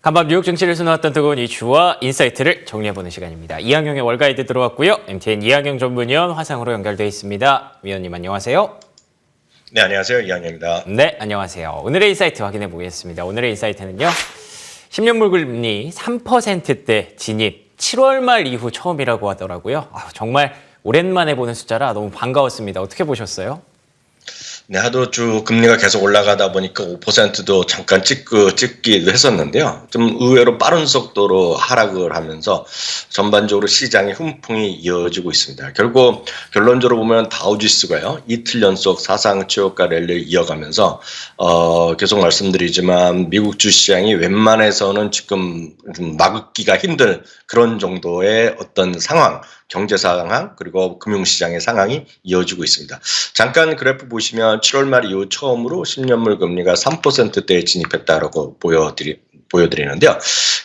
한밤 뉴욕 증시를 수놓았던 뜨거운 이슈와 인사이트를 정리해보는 시간입니다. 이항영의 월가이드 들어왔고요. MTN 이항영 전문위원 화상으로 연결돼 있습니다. 위원님 안녕하세요. 네, 안녕하세요. 이항영입니다. 네, 안녕하세요. 오늘의 인사이트 확인해 보겠습니다. 오늘의 인사이트는요. 10년 물금리 3%대 진입 7월 말 이후 처음이라고 하더라고요. 정말 오랜만에 보는 숫자라 너무 반가웠습니다. 어떻게 보셨어요? 네, 하도 쭉 금리가 계속 올라가다 보니까 5%도 잠깐 찍기도 했었는데요. 좀 의외로 빠른 속도로 하락을 하면서 전반적으로 시장의 훈풍이 이어지고 있습니다. 결국 결론적으로 보면 다우지수가요, 이틀 연속 사상 최고가 랠리를 이어가면서 계속 말씀드리지만 미국 주시장이 웬만해서는 지금 좀 막기가 힘든 그런 정도의 어떤 상황, 경제 상황 그리고 금융시장의 상황이 이어지고 있습니다. 잠깐 그래프 보시면 7월 말 이후 처음으로 10년물 금리가 3%대에 진입했다라고 보여드리는데요.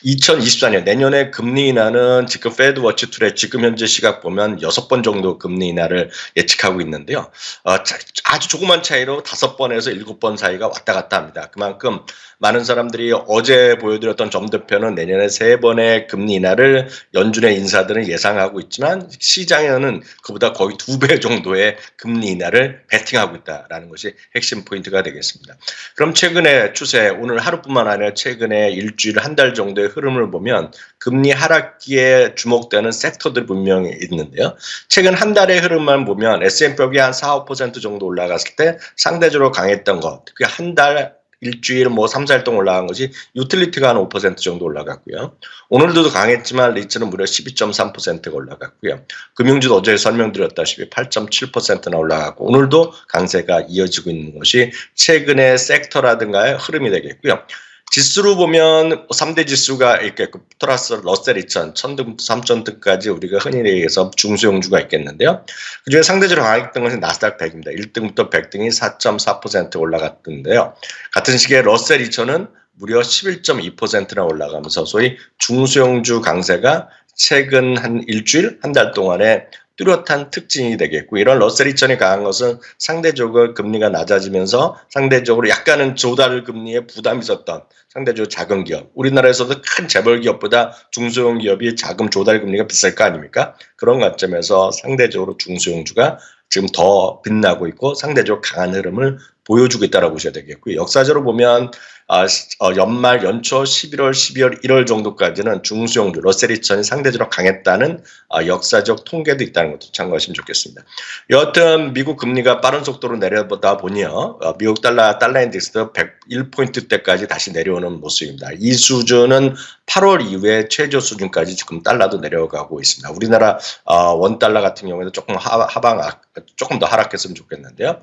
2024년 내년에 금리 인하는 지금 페드 워치 툴의 지금 현재 시각 보면 6번 정도 금리 인하를 예측하고 있는데요. 아주 조그만 차이로 5번에서 7번 사이가 왔다 갔다 합니다. 그만큼 많은 사람들이 어제 보여드렸던 점도표는 내년에 3번의 금리 인하를 연준의 인사들은 예상하고 있지만 시장에는 그보다 거의 2배 정도의 금리 인하를 베팅하고 있다는 것이 핵심 포인트가 되겠습니다. 그럼 최근의 추세, 오늘 하루뿐만 아니라 최근에 일주일 한 달 정도의 흐름을 보면 금리 하락기에 주목되는 섹터들 분명히 있는데요. 최근 한 달의 흐름만 보면 S&P이 한 4, 5% 정도 올라갔을 때 상대적으로 강했던 것, 그게 한 달 일주일 3, 4일 동안 올라간 것이 유틸리티가 한 5% 정도 올라갔고요. 오늘도 강했지만 리츠는 무려 12.3%가 올라갔고요. 금융주도 어제 설명드렸다시피 8.7%나 올라갔고 오늘도 강세가 이어지고 있는 것이 최근의 섹터라든가의 흐름이 되겠고요. 지수로 보면 3대 지수가 이렇게 플러스 러셀 2000, 1000등, 3000등까지 우리가 흔히 얘기해서 중소형주가 있겠는데요. 그중에 상대적으로 강했던 것은 나스닥 100입니다. 1등부터 100등이 4.4% 올라갔던데요. 같은 시기에 러셀 2000은 무려 11.2%나 올라가면서 소위 중소형주 강세가 최근 한 일주일, 한 달 동안에 뚜렷한 특징이 되겠고, 이런 러셀 2000이 강한 것은 상대적으로 금리가 낮아지면서 상대적으로 약간은 조달 금리에 부담이 있었던 상대적으로 작은 기업, 우리나라에서도 큰 재벌 기업보다 중소형 기업이 자금 조달 금리가 비쌀 거 아닙니까? 그런 관점에서 상대적으로 중소형주가 지금 더 빛나고 있고 상대적으로 강한 흐름을 보여주고 있다고 보셔야 되겠고요. 역사적으로 보면 연말, 연초 11월, 12월, 1월 정도까지는 중소형주, 러셀 2000이 상대적으로 강했다는 역사적 통계도 있다는 것도 참고하시면 좋겠습니다. 여하튼 미국 금리가 빠른 속도로 내려보다 보니요, 미국 달러 인덱스도 101포인트대까지 다시 내려오는 모습입니다. 이 수준은 8월 이후에 최저 수준까지 지금 달러도 내려가고 있습니다. 우리나라 원달러 같은 경우에도 조금 더 하락했으면 좋겠는데요.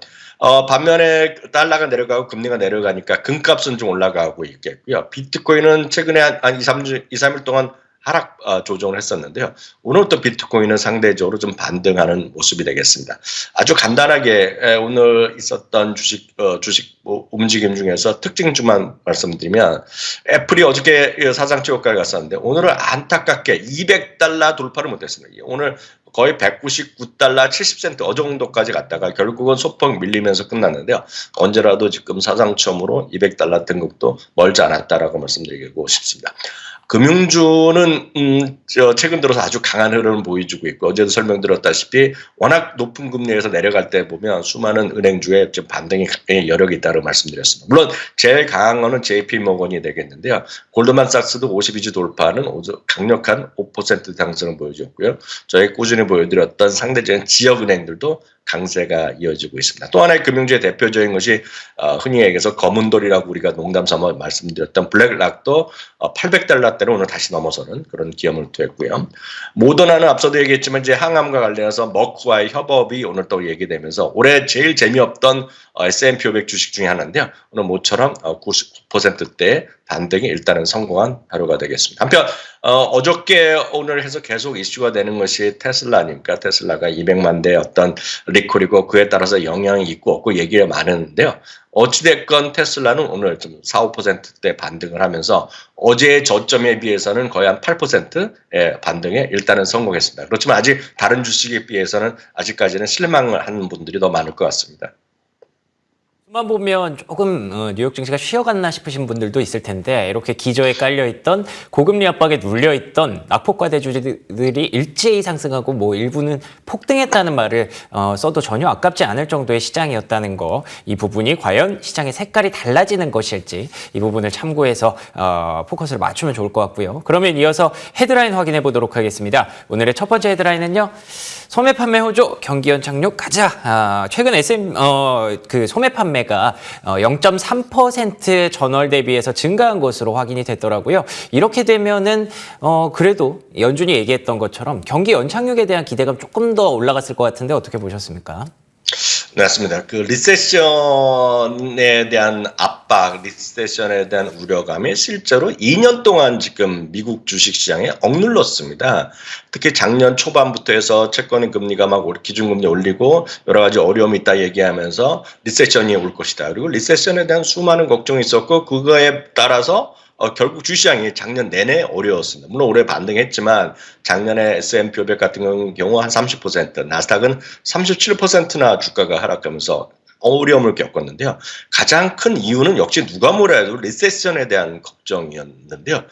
반면에 달러가 내려가고 금리가 내려가니까 금값은 좀 올라가고 있겠고요. 비트코인은 최근에 한 2, 3일 동안 하락 조정을 했었는데요. 오늘 또 비트코인은 상대적으로 좀 반등하는 모습이 되겠습니다. 아주 간단하게 오늘 있었던 주식 움직임 중에서 특징주만 말씀드리면, 애플이 어저께 사상 최고가를 갔었는데 오늘은 안타깝게 200달러 돌파를 못했습니다. 오늘 거의 199달러 70센트 정도까지 갔다가 결국은 소폭 밀리면서 끝났는데요. 언제라도 지금 사상 처음으로 200달러 등급도 멀지 않았다라고 말씀드리고 싶습니다. 금융주는 최근 들어서 아주 강한 흐름을 보여주고 있고, 어제도 설명드렸다시피 워낙 높은 금리에서 내려갈 때 보면 수많은 은행주의 반등의 여력이 있다고 말씀드렸습니다. 물론 제일 강한 거는 JP모건이 되겠는데요. 골드만삭스도 52주 돌파하는 강력한 5% 상승을 보여줬고요. 저희 꾸준히 보여드렸던 상대적인 지역은행들도 강세가 이어지고 있습니다. 또 하나의 금융주의 대표적인 것이 흔히 얘기해서 검은돌이라고 우리가 농담 삼아 말씀드렸던 블랙락도 800달러대로 오늘 다시 넘어서는 그런 기염을 토했고요. 모더나는 앞서도 얘기했지만 이제 항암과 관련해서 머크와의 협업이 오늘 또 얘기되면서 올해 제일 재미없던 S&P 500 주식 중에 하나인데요. 오늘 모처럼 99%대 반등이 일단은 성공한 하루가 되겠습니다. 한편 어저께 오늘 해서 계속 이슈가 되는 것이 테슬라 아닙니까? 테슬라가 200만 대 어떤 리콜이고 그에 따라서 영향이 있고 없고 얘기가 많은데요. 어찌됐건 테슬라는 오늘 좀 4, 5%대 반등을 하면서 어제의 저점에 비해서는 거의 한 8%의 반등에 일단은 성공했습니다. 그렇지만 아직 다른 주식에 비해서는 아직까지는 실망을 하는 분들이 더 많을 것 같습니다. 만 보면 조금 뉴욕 증시가 쉬어갔나 싶으신 분들도 있을 텐데 이렇게 기저에 깔려있던 고금리 압박에 눌려있던 낙폭과대주들이 일제히 상승하고 뭐 일부는 폭등했다는 말을 써도 전혀 아깝지 않을 정도의 시장이었다는 거, 이 부분이 과연 시장의 색깔이 달라지는 것일지 이 부분을 참고해서 포커스를 맞추면 좋을 것 같고요. 그러면 이어서 헤드라인 확인해 보도록 하겠습니다. 오늘의 첫 번째 헤드라인은요. 소매 판매 호조 경기 연착륙 가자. 최근 그 소매 판매가 0.3% 전월 대비해서 증가한 것으로 확인이 됐더라고요. 이렇게 되면은 그래도 연준이 얘기했던 것처럼 경기 연착륙에 대한 기대감 조금 더 올라갔을 것 같은데 어떻게 보셨습니까? 네, 맞습니다. 그 리세션에 대한 압박, 리세션에 대한 우려감이 실제로 2년 동안 지금 미국 주식시장에 억눌렀습니다. 특히 작년 초반부터 해서 채권의 금리가 막 기준금리 올리고 여러 가지 어려움이 있다 얘기하면서 리세션이 올 것이다. 그리고 리세션에 대한 수많은 걱정이 있었고 그거에 따라서 결국 주시장이 작년 내내 어려웠습니다. 물론 올해 반등했지만 작년에 S&P 500 같은 경우 한 30%, 나스닥은 37%나 주가가 하락하면서 어려움을 겪었는데요. 가장 큰 이유는 역시 누가 뭐라 해도 리세션에 대한 걱정이었는데요.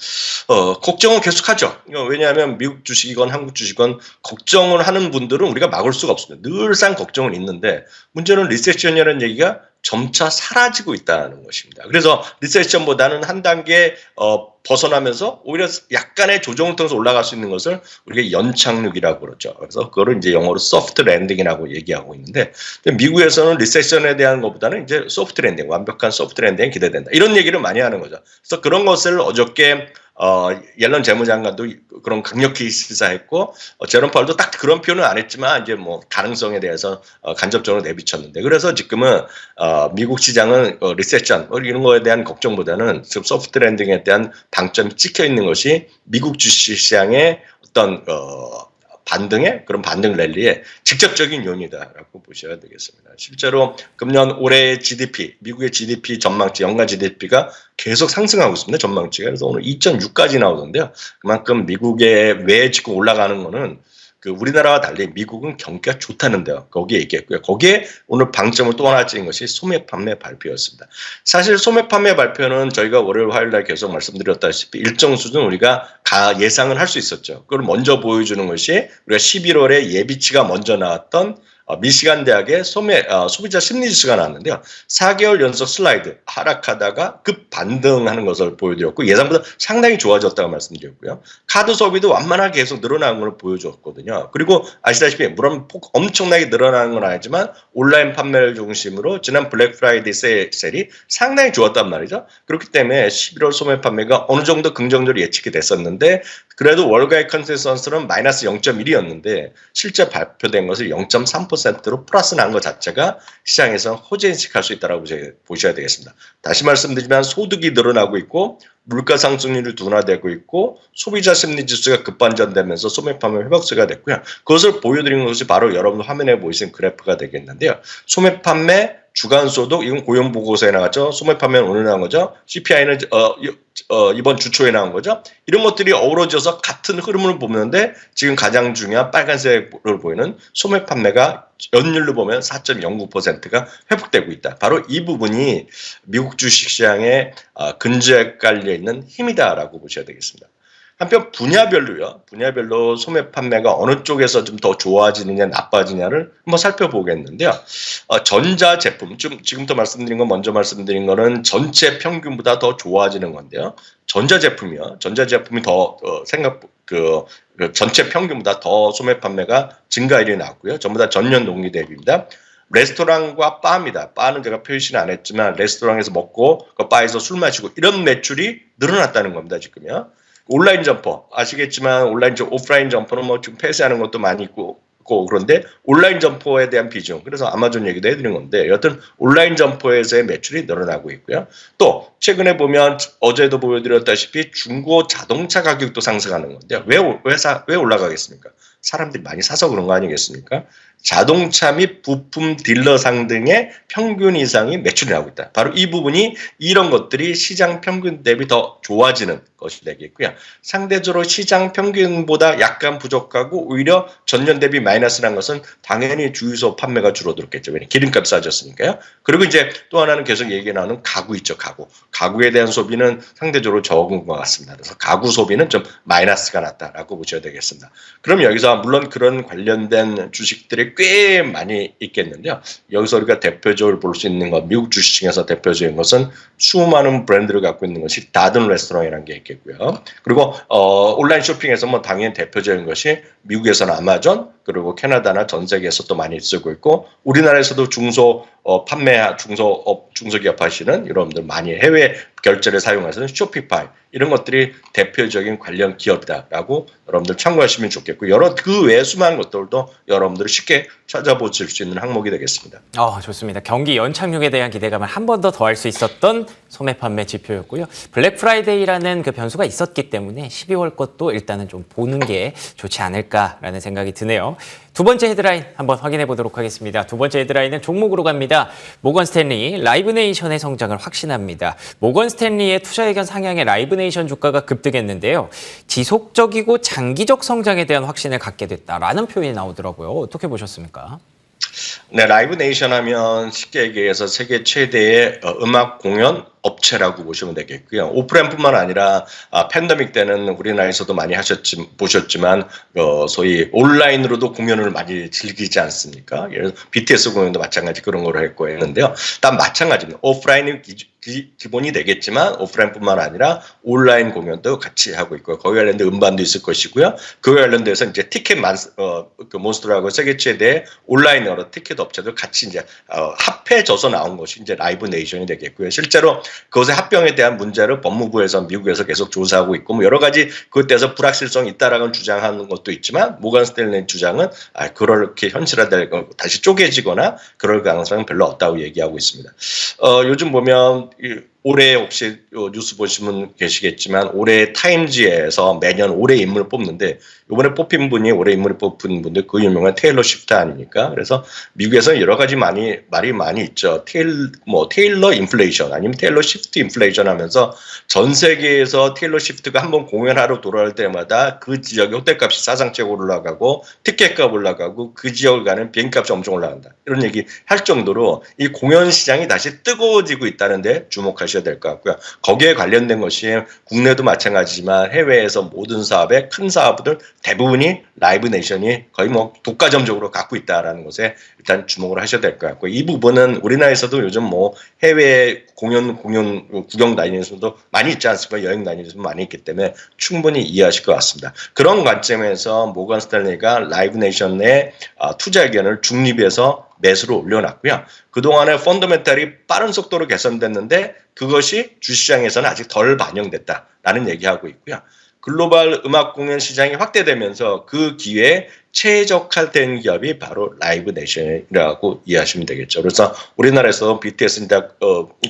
걱정은 계속하죠. 왜냐하면 미국 주식이건 한국 주식이건 걱정을 하는 분들은 우리가 막을 수가 없습니다. 늘상 걱정은 있는데 문제는 리세션이라는 얘기가 점차 사라지고 있다는 것입니다. 그래서 리세션보다는 한 단계 벗어나면서 오히려 약간의 조정을 통해서 올라갈 수 있는 것을 우리가 연착륙이라고 그러죠. 그래서 그거를 이제 영어로 소프트 랜딩이라고 얘기하고 있는데 미국에서는 리세션에 대한 것보다는 이제 소프트 랜딩, 완벽한 소프트 랜딩이 기대된다. 이런 얘기를 많이 하는 거죠. 그래서 그런 것을 어저께 옐런 재무장관도 그런 강력히 시사했고 제롬 파월도 딱 그런 표현은 안 했지만 이제 뭐 가능성에 대해서 간접적으로 내비쳤는데 그래서 지금은 미국 시장은 리세션 이런 거에 대한 걱정보다는 지금 소프트 랜딩에 대한 방점이 찍혀 있는 것이 미국 주식 시장의 어떤 반등의 그런 반등 랠리의 직접적인 요인이다라고 보셔야 되겠습니다. 실제로 금년 올해 GDP, 미국의 GDP 전망치, 연간 GDP가 계속 상승하고 있습니다. 전망치가. 그래서 오늘 2.6까지 나오던데요. 그만큼 미국의 왜 지금 올라가는 거는 그 우리나라와 달리 미국은 경기가 좋다는데요. 거기에 얘기했고요. 거기에 오늘 방점을 또 하나 찍은 것이 소매 판매 발표였습니다. 사실 소매 판매 발표는 저희가 월요일 화요일 날 계속 말씀드렸다시피 일정 수준 우리가 예상을 할 수 있었죠. 그걸 먼저 보여주는 것이 우리가 11월에 예비치가 먼저 나왔던 미시간 대학의 소비자 심리지수가 나왔는데요. 4개월 연속 슬라이드 하락하다가 급 반등하는 것을 보여드렸고 예상보다 상당히 좋아졌다고 말씀드렸고요. 카드 소비도 완만하게 계속 늘어나는 걸 보여줬거든요. 그리고 아시다시피 물론 엄청나게 늘어나는 건 아니지만 온라인 판매를 중심으로 지난 블랙 프라이데이 세일이 상당히 좋았단 말이죠. 그렇기 때문에 11월 소매 판매가 어느 정도 긍정적으로 예측이 됐었는데 그래도 월가의 컨센서스는 마이너스 0.1이었는데 실제 발표된 것을 0.3%로 플러스 난 것 자체가 시장에서 호재인식할 수 있다고 보셔야 되겠습니다. 다시 말씀드리면 소득이 늘어나고 있고 물가 상승률이 둔화되고 있고 소비자 심리지수가 급반전되면서 소매 판매 회복세가 됐고요. 그것을 보여드리는 것이 바로 여러분 화면에 보이시는 그래프가 되겠는데요. 소매 판매 주간 소득 이건 고용 보고서에 나갔죠. 소매 판매는 오늘 나온 거죠. CPI는 이번 주 초에 나온 거죠. 이런 것들이 어우러져서 같은 흐름을 보는데 지금 가장 중요한 빨간색을 보이는 소매 판매가 연율로 보면 4.09%가 회복되고 있다. 바로 이 부분이 미국 주식시장에 근저에 깔려 있는 힘이다라고 보셔야 되겠습니다. 한편 분야별로 소매 판매가 어느 쪽에서 좀 더 좋아지느냐 나빠지냐를 한번 살펴보겠는데요. 전자제품, 지금부터 먼저 말씀드린 거는 전체 평균보다 더 좋아지는 건데요. 전자제품이 더 전체 평균보다 더 소매 판매가 증가율이 나왔고요. 전부 다 전년 동기 대비입니다. 레스토랑과 바입니다. 바는 제가 표시는 안 했지만 레스토랑에서 먹고 그 바에서 술 마시고 이런 매출이 늘어났다는 겁니다. 지금요. 온라인 점포 아시겠지만 오프라인 점포는 뭐 지금 폐쇄하는 것도 많이 있고 그런데 온라인 점포에 대한 비중 그래서 아마존 얘기도 해드린 건데 여하튼 온라인 점포에서의 매출이 늘어나고 있고요. 또 최근에 보면 어제도 보여드렸다시피 중고 자동차 가격도 상승하는 건데요. 왜 올라가겠습니까? 사람들이 많이 사서 그런 거 아니겠습니까? 자동차 및 부품 딜러상 등의 평균 이상이 매출이 나오고 있다. 바로 이 부분이 이런 것들이 시장 평균 대비 더 좋아지는 것이 되겠고요. 상대적으로 시장 평균보다 약간 부족하고 오히려 전년 대비 마이너스란 것은 당연히 주유소 판매가 줄어들었겠죠. 왜냐하면 기름값이 싸졌으니까요. 그리고 이제 또 하나는 계속 얘기 나오는 가구 있죠. 가구. 가구에 대한 소비는 상대적으로 적은 것 같습니다. 그래서 가구 소비는 좀 마이너스가 났다라고 보셔야 되겠습니다. 그럼 여기서 물론 그런 관련된 주식들이 꽤 많이 있겠는데요. 여기서 우리가 대표적으로 볼 수 있는 것, 미국 주식 중에서 대표적인 것은 수많은 브랜드를 갖고 있는 것이 다든 레스토랑이라는 게 있겠고요. 그리고 온라인 쇼핑에서 뭐 당연히 대표적인 것이 미국에서는 아마존, 그리고 캐나다나 전 세계에서 또 많이 쓰고 있고 우리나라에서도 중소기업 하시는 여러분들 많이 해외 결제를 사용하시는 쇼피파이 이런 것들이 대표적인 관련 기업이다라고 여러분들 참고하시면 좋겠고 여러 그 외에 수많은 것들도 여러분들이 쉽게 찾아보실 수 있는 항목이 되겠습니다. 좋습니다. 경기 연착륙에 대한 기대감을 한 번 더 더할 수 있었던 소매 판매 지표였고요. 블랙 프라이데이라는 그 변수가 있었기 때문에 12월 것도 일단은 좀 보는 게 좋지 않을까라는 생각이 드네요. 두 번째 헤드라인 한번 확인해 보도록 하겠습니다. 두 번째 헤드라인은 종목으로 갑니다. 모건 스탠리 라이브네이션의 성장을 확신합니다. 모건 스탠리의 투자의견 상향에 라이브네이션 주가가 급등했는데요. 지속적이고 장기적 성장에 대한 확신을 갖게 됐다라는 표현이 나오더라고요. 어떻게 보셨습니까? 네, 라이브 네이션 하면 쉽게 얘기해서 세계 최대의 음악 공연 업체라고 보시면 되겠고요. 오프라인뿐만 아니라 팬데믹 때는 우리나라에서도 많이 보셨지만 소위 온라인으로도 공연을 많이 즐기지 않습니까? 예를 들어 BTS 공연도 마찬가지 그런 걸 했고 했는데요. 단 마찬가지입니다. 오프라인이 기본이 되겠지만 오프라인뿐만 아니라 온라인 공연도 같이 하고 있고요. 거기에 관련된 음반도 있을 것이고요. 그에 관련돼서 이제 티켓 그 몬스터라고 세계 최대 온라인 여러 티켓 업체들 같이 이제 합해져서 나온 것이 이제 라이브 네이션이 되겠고요. 실제로 그것의 합병에 대한 문제를 법무부에서 미국에서 계속 조사하고 있고 뭐 여러 가지 그것에 대해서 불확실성이 있다라고 주장하는 것도 있지만 모건 스탠리 주장은 그렇게 현실화될 다시 쪼개지거나 그럴 가능성은 별로 없다고 얘기하고 있습니다. 요즘 보면 올해 혹시 뉴스 보신 분 계시겠지만 올해 타임지에서 매년 올해 인물을 뽑는데 이번에 뽑힌 분이 올해 인물을 뽑힌 분들 그 유명한 테일러 시프트 아닙니까? 그래서 미국에서는 여러 가지 말이 많이 있죠. 테일러 인플레이션 아니면 테일러 시프트 인플레이션 하면서 전 세계에서 테일러 시프트가 한번 공연하러 돌아올 때마다 그 지역의 호텔값이 사상적으로 올라가고 티켓값 올라가고 그 지역을 가는 비행값이 엄청 올라간다. 이런 얘기 할 정도로 이 공연 시장이 다시 뜨거워지고 있다는데 주목하셔야 될 것 같고요. 거기에 관련된 것이 국내도 마찬가지지만 해외에서 모든 사업의 큰 사업들 대부분이 라이브 네이션이 거의 뭐 독과점적으로 갖고 있다라는 것에 일단 주목을 하셔야 될 것 같고 이 부분은 우리나라에서도 요즘 뭐 해외 공연 구경 다니는 분도 많이 있지 않습니까? 여행 다니는 분 많이 있기 때문에 충분히 이해하실 것 같습니다. 그런 관점에서 모건 스탠리가 라이브 네이션의 투자 의견을 중립에서 매수로 올려놨고요. 그동안에 펀더멘탈이 빠른 속도로 개선됐는데 그것이 주시장에서는 아직 덜 반영됐다라는 얘기하고 있고요. 글로벌 음악 공연 시장이 확대되면서 그 기회에 최적화된 기업이 바로 라이브 네이션이라고 이해하시면 되겠죠. 그래서 우리나라에서 BTS는 다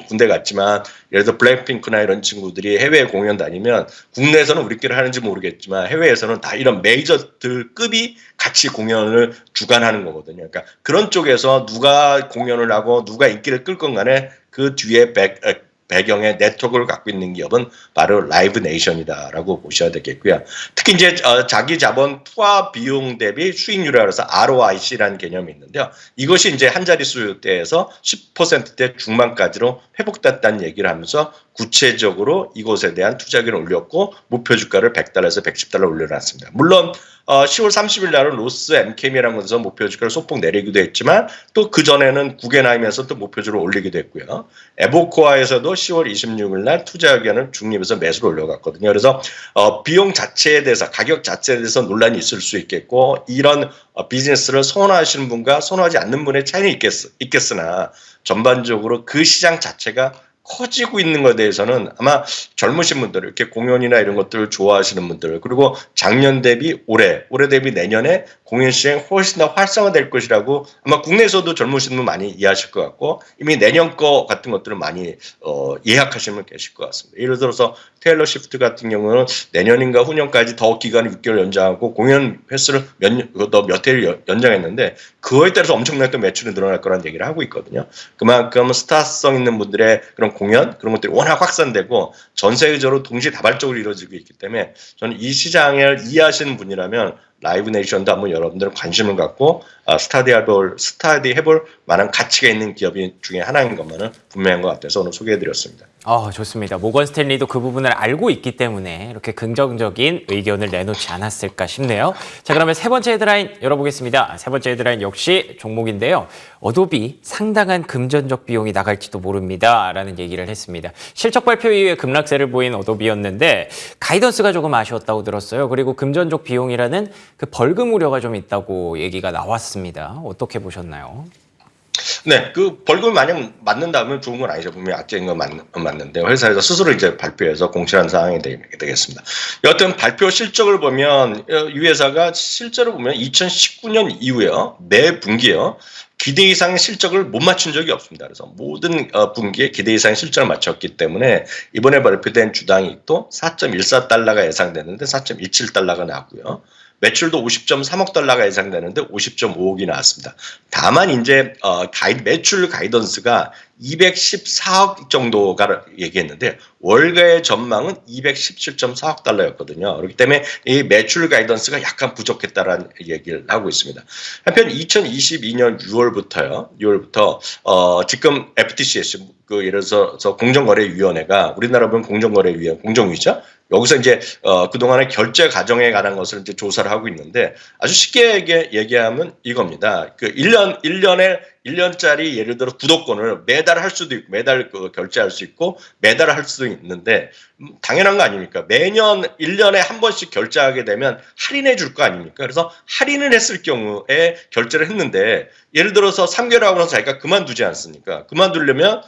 군대 갔지만 예를 들어 블랙핑크나 이런 친구들이 해외 공연 다니면 국내에서는 우리끼리 하는지 모르겠지만 해외에서는 다 이런 메이저들 급이 같이 공연을 주관하는 거거든요. 그러니까 그런 쪽에서 누가 공연을 하고 누가 인기를 끌 건 간에 그 뒤에 배경의 네트워크를 갖고 있는 기업은 바로 라이브 네이션이다라고 보셔야 되겠고요. 특히 이제 자기 자본 투하 비용 대비 수익률이라고 해서 ROIC라는 개념이 있는데요. 이것이 이제 한 자릿수대에서 10%대 중반까지로 회복됐다는 얘기를 하면서 구체적으로 이것에 대한 투자기를 올렸고 목표 주가를 $100에서 $110 올려놨습니다. 물론 10월 30일 날은 로스 MKM이라는 곳에서 목표 주가를 소폭 내리기도 했지만 또 그전에는 구겐하임에서 또 목표주를 올리기도 했고요. 에보코아에서도 10월 26일 날 투자 의견을 중립에서 매수로 올려갔거든요. 그래서 비용 자체에 대해서 가격 자체에 대해서 논란이 있을 수 있겠고 이런 비즈니스를 선호하시는 분과 선호하지 않는 분의 차이는 있겠으나 전반적으로 그 시장 자체가 커지고 있는 것에 대해서는 아마 젊으신 분들, 이렇게 공연이나 이런 것들을 좋아하시는 분들, 그리고 작년 대비 올해 대비 내년에 공연 시장 훨씬 더 활성화될 것이라고 아마 국내에서도 젊으신 분 많이 이해하실 것 같고 이미 내년 거 같은 것들을 많이 예약하시는 분 계실 것 같습니다. 예를 들어서 테일러 시프트 같은 경우는 내년인가 후년까지 더 기간을 6개월 연장하고 공연 횟수를 몇 회를 연장했는데 그거에 따라서 엄청나게 또 매출이 늘어날 거라는 얘기를 하고 있거든요. 그만큼 스타성 있는 분들의 그런 공연 그런 것들이 워낙 확산되고 전 세계적으로 동시다발적으로 이루어지고 있기 때문에 저는 이 시장을 이해하시는 분이라면 라이브 네이션도 한번 여러분들 관심을 갖고 스타디해볼 만한 가치가 있는 기업이 중에 하나인 것만은 분명한 것 같아서 오늘 소개해드렸습니다. 좋습니다. 모건 스탠리도 그 부분을 알고 있기 때문에 이렇게 긍정적인 의견을 내놓지 않았을까 싶네요. 자, 그러면 세 번째 헤드라인 열어보겠습니다. 세 번째 헤드라인 역시 종목인데요. 어도비 상당한 금전적 비용이 나갈지도 모릅니다. 라는 얘기를 했습니다. 실적 발표 이후에 급락세를 보인 어도비였는데 가이던스가 조금 아쉬웠다고 들었어요. 그리고 금전적 비용이라는 그 벌금 우려가 좀 있다고 얘기가 나왔습니다. 어떻게 보셨나요? 네, 그 벌금이 만약 맞는다면 좋은 건 아니죠. 분명히 악재인 건 맞는데 회사에서 스스로 이제 발표해서 공시한 사항이 되겠습니다. 여하튼 발표 실적을 보면 이 회사가 실제로 보면 2019년 이후에요, 매 분기요. 기대 이상의 실적을 못 맞춘 적이 없습니다. 그래서 모든 분기에 기대 이상의 실적을 맞췄기 때문에 이번에 발표된 주당이익도 4.14달러가 예상되는데 4.27달러가 나왔고요. 매출도 50.3억 달러가 예상되는데 50.5억이 나왔습니다. 다만 이제 매출 가이던스가 214억 정도가 얘기했는데 월가의 전망은 217.4억 달러였거든요. 그렇기 때문에 이 매출 가이던스가 약간 부족했다라는 얘기를 하고 있습니다. 한편 2022년 6월부터 지금 FTC 예를 들어서 공정거래위원회가 우리나라 보면 공정거래위원 공정위죠. 여기서 이제 그동안의 결제 과정에 관한 것을 이제 조사를 하고 있는데 아주 쉽게 얘기하면 이겁니다. 그 1년짜리 예를 들어 구독권을 매달 할 수도 있고 매달 결제할 수 있고 매달 할 수도 있는데 당연한 거 아닙니까? 매년 1년에 한 번씩 결제하게 되면 할인해 줄 거 아닙니까? 그래서 할인을 했을 경우에 결제를 했는데 예를 들어서 3개월 하고 나서 자기가 그만두지 않습니까? 그만두려면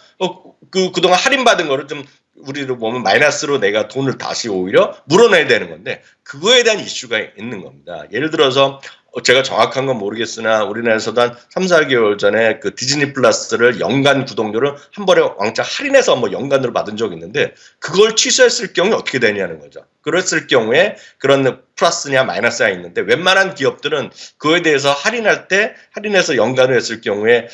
그동안 할인받은 거를 좀 우리로 보면 마이너스로 내가 돈을 다시 오히려 물어내야 되는 건데 그거에 대한 이슈가 있는 겁니다. 예를 들어서 제가 정확한 건 모르겠으나 우리나라에서도 한 3, 4개월 전에 그 디즈니 플러스를 연간 구독료를 한 번에 왕창 할인해서 뭐 연간으로 받은 적이 있는데 그걸 취소했을 경우에 어떻게 되냐는 거죠. 그랬을 경우에 그런 플러스냐 마이너스가 있는데 웬만한 기업들은 그거에 대해서 할인해서 연간을 했을 경우에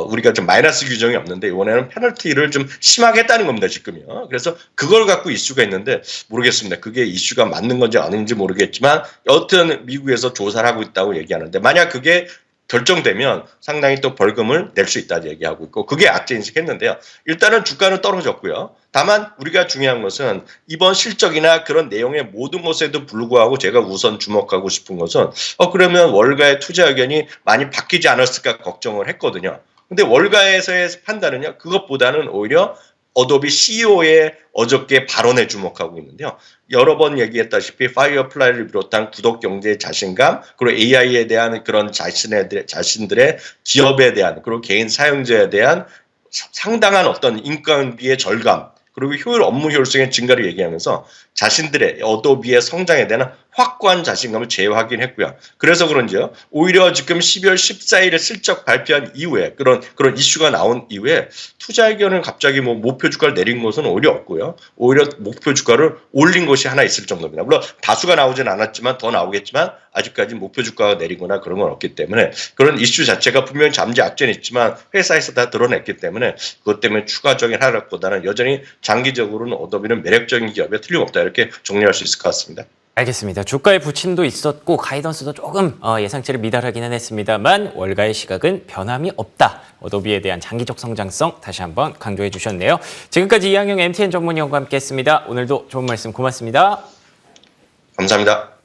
우리가 좀 마이너스 규정이 없는데 이번에는 페널티를 좀 심하게 했다는 겁니다. 지금요. 그래서 그걸 갖고 이슈가 있는데 모르겠습니다. 그게 이슈가 맞는 건지 아닌지 모르겠지만 여튼 미국에서 조사를 하고 있다고 얘기하는데 만약 그게 결정되면 상당히 또 벌금을 낼 수 있다고 얘기하고 있고 그게 악재 인식했는데요. 일단은 주가는 떨어졌고요. 다만 우리가 중요한 것은 이번 실적이나 그런 내용의 모든 것에도 불구하고 제가 우선 주목하고 싶은 것은 그러면 월가의 투자 의견이 많이 바뀌지 않았을까 걱정을 했거든요. 근데 월가에서의 판단은요. 그것보다는 오히려 어도비 CEO의 어저께 발언에 주목하고 있는데요. 여러 번 얘기했다시피 파이어플라이를 비롯한 구독 경제의 자신감, 그리고 AI에 대한 그런 자신들의 기업에 대한, 그리고 개인 사용자에 대한 상당한 어떤 인건비의 절감, 그리고 업무 효율성의 증가를 얘기하면서 자신들의 어도비의 성장에 대한 확고한 자신감을 재확인했고요. 그래서 그런지요. 오히려 지금 12월 14일에 실적 발표한 이후에 그런 이슈가 나온 이후에 투자 의견을 갑자기 목표 주가를 내린 것은 오히려 없고요. 오히려 목표 주가를 올린 것이 하나 있을 정도입니다. 물론 다수가 나오진 않았지만 더 나오겠지만 아직까지 목표 주가가 내리거나 그런 건 없기 때문에 그런 이슈 자체가 분명히 잠재 악재는 있지만 회사에서 다 드러냈기 때문에 그것 때문에 추가적인 하락보다는 여전히 장기적으로는 어도비는 매력적인 기업에 틀림없다 이렇게 정리할 수 있을 것 같습니다. 알겠습니다. 주가의 부침도 있었고 가이던스도 조금 예상치를 미달하기는 했습니다만 월가의 시각은 변함이 없다. 어도비에 대한 장기적 성장성 다시 한번 강조해 주셨네요. 지금까지 이항영 MTN 전문위원과 함께했습니다. 오늘도 좋은 말씀 고맙습니다. 감사합니다.